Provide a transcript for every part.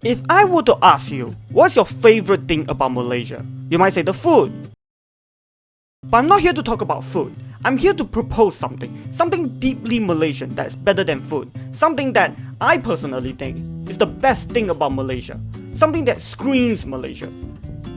If I were to ask you, what's your favorite thing about Malaysia? You might say the food. But I'm not here to talk about food. I'm here to propose something deeply Malaysian that's better than food. Something that I personally think is the best thing about Malaysia. Something that screams Malaysia.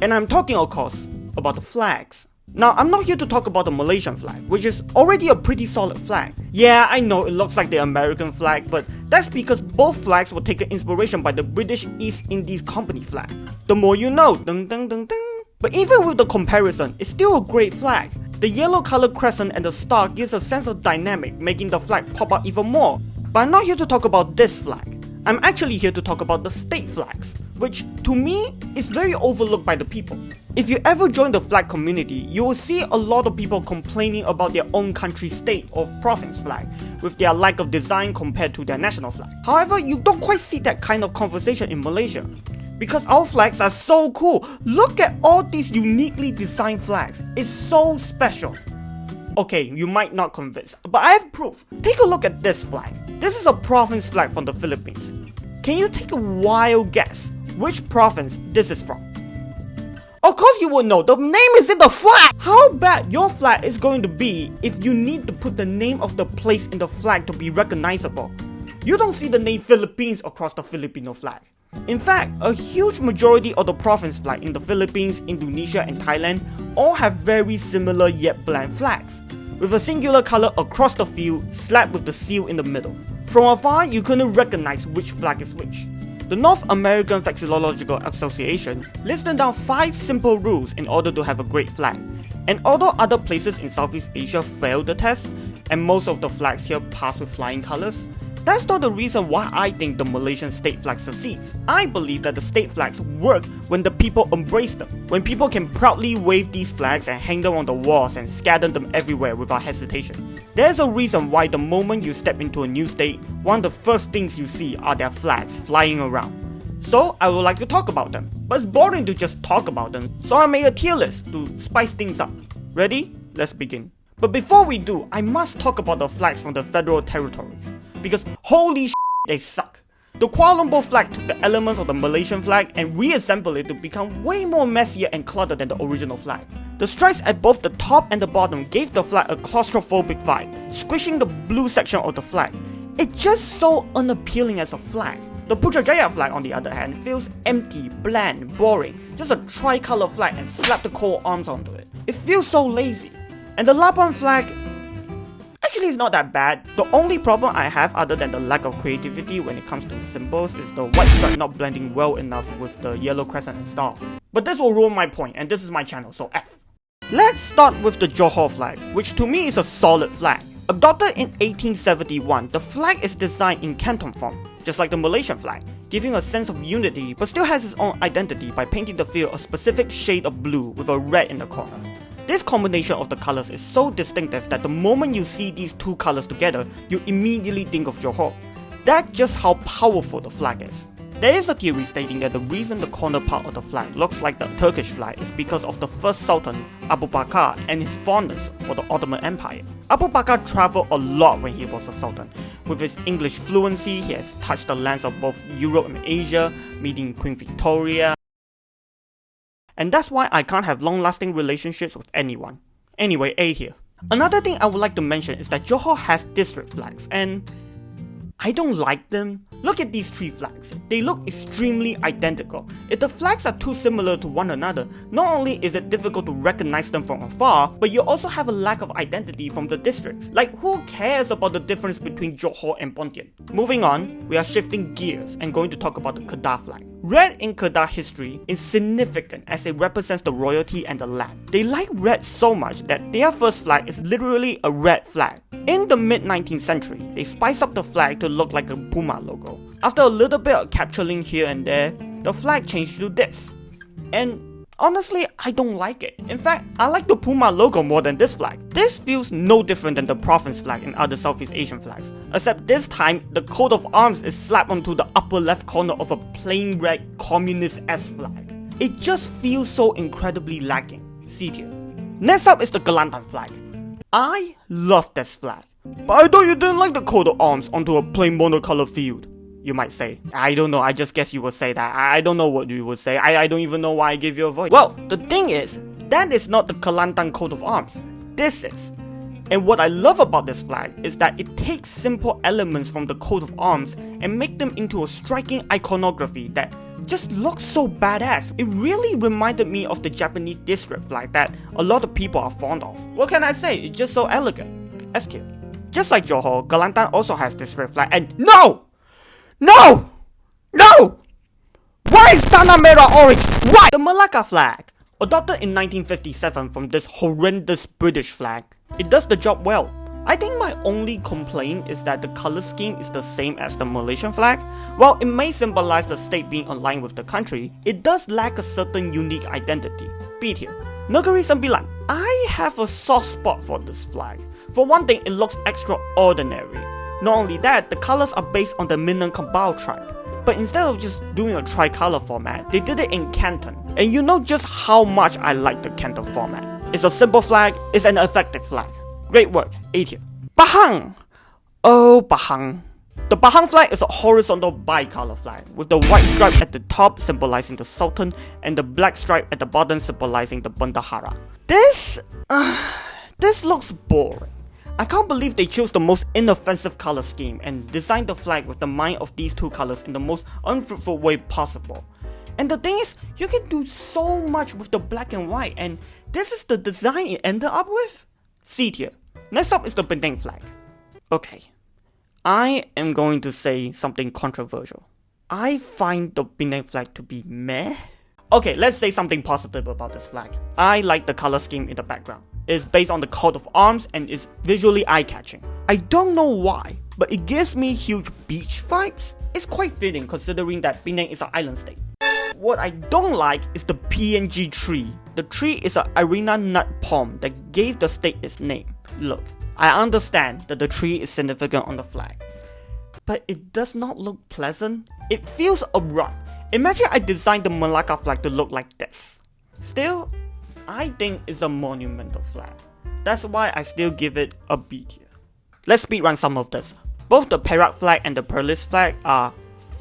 And I'm talking, of course, about the flags. Now, I'm not here to talk about the Malaysian flag, which is already a pretty solid flag. Yeah, I know it looks like the American flag, but that's because both flags were taken inspiration by the British East Indies Company flag. The more you know, ding ding ding ding. But even with the comparison, it's still a great flag. The yellow color crescent and the star gives a sense of dynamic, making the flag pop out even more. But I'm not here to talk about this flag. I'm actually here to talk about the state flags, which to me is very overlooked by the people. If you ever join the flag community, you will see a lot of people complaining about their own country, state or province flag, with their lack of design compared to their national flag. However, you don't quite see that kind of conversation in Malaysia, because our flags are so cool. Look at all these uniquely designed flags. It's so special. Okay, you might not convince, but I have proof. Take a look at this flag. This is a province flag from the Philippines. Can you take a wild guess which province this is from? Of course you will know, the name is in the flag! How bad your flag is going to be if you need to put the name of the place in the flag to be recognizable. You don't see the name Philippines across the Filipino flag. In fact, a huge majority of the province flag in the Philippines, Indonesia and Thailand all have very similar yet bland flags, with a singular color across the field slapped with the seal in the middle. From afar, you couldn't recognize which flag is which. The North American Vexillological Association listed down 5 simple rules in order to have a great flag. And although other places in Southeast Asia failed the test, and most of the flags here pass with flying colors, that's not the reason why I think the Malaysian state flag succeeds. I believe that the state flags work when the people embrace them. When people can proudly wave these flags and hang them on the walls and scatter them everywhere without hesitation. There's a reason why the moment you step into a new state, one of the first things you see are their flags flying around. So I would like to talk about them, but it's boring to just talk about them, so I made a tier list to spice things up. Ready? Let's begin. But before we do, I must talk about the flags from the federal territories, because holy shit, they suck. The Kuala Lumpur flag took the elements of the Malaysian flag and reassembled it to become way more messier and cluttered than the original flag. The stripes at both the top and the bottom gave the flag a claustrophobic vibe, squishing the blue section of the flag. It's just so unappealing as a flag. The Putrajaya flag, on the other hand, feels empty, bland, boring, just a tricolour flag and slap the coat arms onto it. It feels so lazy. And the Labuan flag, actually it's not that bad. The only problem I have other than the lack of creativity when it comes to symbols is the white stripe not blending well enough with the yellow crescent and star. But this will ruin my point, and this is my channel, so F. Let's start with the Johor flag, which to me is a solid flag. Adopted in 1871, the flag is designed in Canton form, just like the Malaysian flag, giving a sense of unity but still has its own identity by painting the field a specific shade of blue with a red in the corner. This combination of the colors is so distinctive that the moment you see these two colors together, you immediately think of Johor. That's just how powerful the flag is. There is a theory stating that the reason the corner part of the flag looks like the Turkish flag is because of the first Sultan, Abu Bakr, and his fondness for the Ottoman Empire. Abu Bakr traveled a lot when he was a Sultan. With his English fluency, he has touched the lands of both Europe and Asia, meeting Queen Victoria. And that's why I can't have long-lasting relationships with anyone. Anyway, A here. Another thing I would like to mention is that Johor has district flags, and I don't like them. Look at these 3 flags. They look extremely identical. If the flags are too similar to one another, not only is it difficult to recognize them from afar, but you also have a lack of identity from the districts. Like, who cares about the difference between Johor and Pontian? Moving on, we are shifting gears and going to talk about the Kedah flag. Red in Kedah history is significant as it represents the royalty and the land. They like red so much that their first flag is literally a red flag. In the mid-19th century, they spiced up the flag to look like a Puma logo. After a little bit of capturing here and there, the flag changed to this. And honestly, I don't like it. In fact, I like the Puma logo more than this flag. This feels no different than the province flag in other Southeast Asian flags, except this time, the coat of arms is slapped onto the upper left corner of a plain red communist-esque flag. It just feels so incredibly lacking. See here. Next up is the Kelantan flag. I love this flag, but I thought you didn't like the coat of arms onto a plain monocolor field. You might say. I don't know, I just guess you would say that. I don't know what you would say. I don't even know why I gave you a voice. Well, the thing is, that is not the Kelantan coat of arms. This is. And what I love about this flag is that it takes simple elements from the coat of arms and make them into a striking iconography that just looks so badass. It really reminded me of the Japanese district flag that a lot of people are fond of. What can I say? It's just so elegant. SQ. Just like Johor, Kelantan also has district flag and no! No! No! Why is Tanah Merah orange? Why? The Malacca flag, adopted in 1957 from this horrendous British flag, it does the job well. I think my only complaint is that the color scheme is the same as the Malaysian flag. While it may symbolize the state being aligned with the country, it does lack a certain unique identity. Beat here. Negeri Sembilan. I have a soft spot for this flag. For one thing, it looks extraordinary. Not only that, the colors are based on the Minangkabau tribe. But instead of just doing a tricolor format, they did it in Canton. And you know just how much I like the Canton format. It's a simple flag, it's an effective flag. Great work, 8 here. Pahang! Oh, Pahang. The Pahang flag is a horizontal bicolor flag, with the white stripe at the top symbolizing the Sultan and the black stripe at the bottom symbolizing the Bendahara. This looks boring. I can't believe they chose the most inoffensive color scheme and designed the flag with the mind of these two colors in the most unfruitful way possible. And the thing is, you can do so much with the black and white, and this is the design it ended up with? C tier. Next up is the Penang flag. Okay, I am going to say something controversial. I find the Penang flag to be meh. Okay, let's say something positive about this flag. I like the color scheme in the background. It's based on the coat of arms and is visually eye-catching. I don't know why, but it gives me huge beach vibes. It's quite fitting considering that Penang is an island state. What I don't like is the PNG tree. The tree is an arena nut palm that gave the state its name. Look, I understand that the tree is significant on the flag, but it does not look pleasant. It feels abrupt. Imagine I designed the Malacca flag to look like this. Still, I think it's a monumental flag. That's why I still give it a B tier. Let's speedrun some of this. Both the Perak flag and the Perlis flag are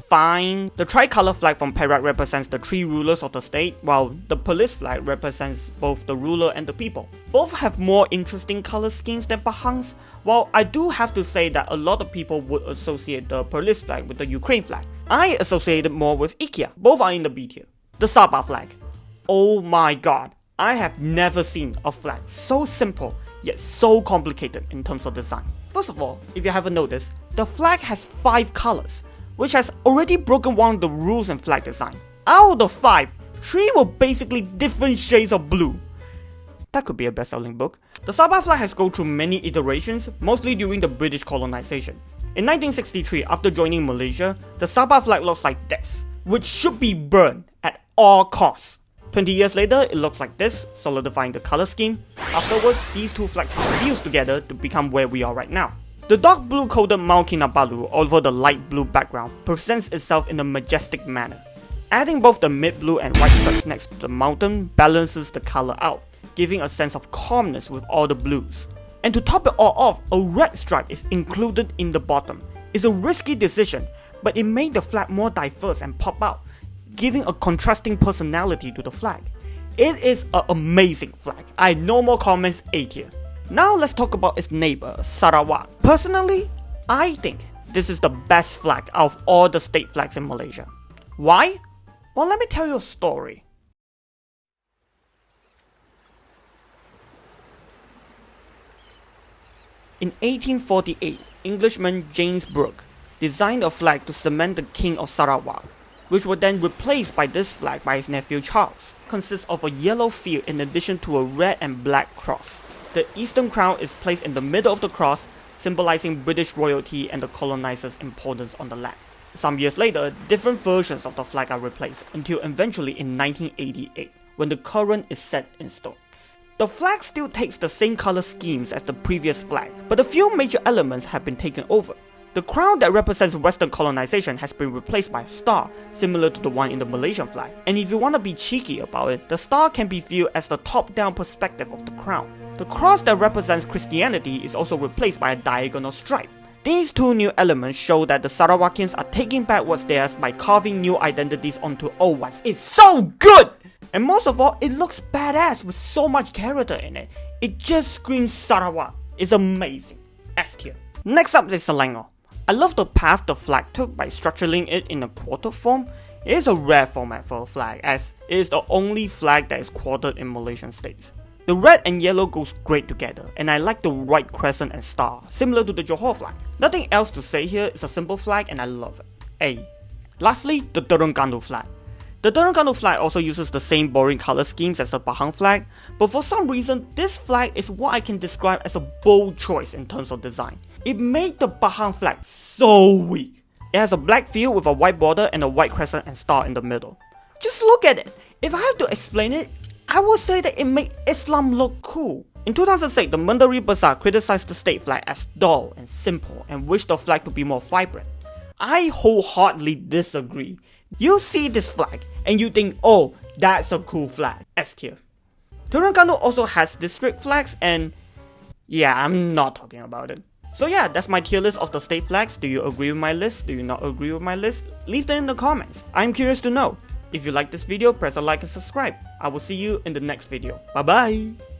fine. The tricolor flag from Perak represents the three rulers of the state, while the Perlis flag represents both the ruler and the people. Both have more interesting color schemes than Pahang's, while I do have to say that a lot of people would associate the Perlis flag with the Ukraine flag. I associate it more with IKEA. Both are in the B tier. The Sabah flag. Oh my god. I have never seen a flag so simple yet so complicated in terms of design. First of all, if you haven't noticed, the flag has 5 colors, which has already broken one of the rules in flag design. Out of the 5, 3 were basically different shades of blue. That could be a best-selling book. The Sabah flag has gone through many iterations, mostly during the British colonization. In 1963, after joining Malaysia, the Sabah flag looks like this, which should be burned at all costs. 20 years later, it looks like this, solidifying the color scheme. Afterwards, these two flags fused together to become where we are right now. The dark blue coated Mount Kinabalu over the light blue background presents itself in a majestic manner. Adding both the mid blue and white stripes next to the mountain balances the color out, giving a sense of calmness with all the blues. And to top it all off, a red stripe is included in the bottom. It's a risky decision, but it made the flag more diverse and pop out, giving a contrasting personality to the flag. It is an amazing flag. I have no more comments, A tier. Now let's talk about its neighbor, Sarawak. Personally, I think this is the best flag out of all the state flags in Malaysia. Why? Well, let me tell you a story. In 1848, Englishman James Brooke designed a flag to cement the King of Sarawak, which were then replaced by this flag by his nephew Charles. Consists of a yellow field in addition to a red and black cross. The Eastern Crown is placed in the middle of the cross, symbolizing British royalty and the colonizers' importance on the land. Some years later, different versions of the flag are replaced until eventually in 1988, when the current is set in stone. The flag still takes the same color schemes as the previous flag, but a few major elements have been taken over. The crown that represents Western colonization has been replaced by a star, similar to the one in the Malaysian flag. And if you want to be cheeky about it, the star can be viewed as the top-down perspective of the crown. The cross that represents Christianity is also replaced by a diagonal stripe. These two new elements show that the Sarawakians are taking back what's theirs by carving new identities onto old ones. It's so good! And most of all, it looks badass with so much character in it. It just screams Sarawak. It's amazing. S tier. Next up is Selangor. I love the path the flag took by structuring it in a quarter form. It is a rare format for a flag, as it is the only flag that is quartered in Malaysian states. The red and yellow goes great together, and I like the white crescent and star, similar to the Johor flag. Nothing else to say here, it's a simple flag and I love it. A. Lastly, the Terengganu flag. The Terengganu flag also uses the same boring color schemes as the Pahang flag, but for some reason, this flag is what I can describe as a bold choice in terms of design. It made the Pahang flag so weak. It has a black field with a white border and a white crescent and star in the middle. Just look at it. If I have to explain it, I would say that it made Islam look cool. In 2006, the Mandari Bazaar criticized the state flag as dull and simple and wished the flag to be more vibrant. I wholeheartedly disagree. You see this flag and you think, oh, that's a cool flag. S tier. Terengganu also has district flags and yeah, I'm not talking about it. So yeah, that's my tier list of the state flags. Do you agree with my list? Do you not agree with my list? Leave them in the comments. I'm curious to know. If you like this video, press a like and subscribe. I will see you in the next video. Bye bye!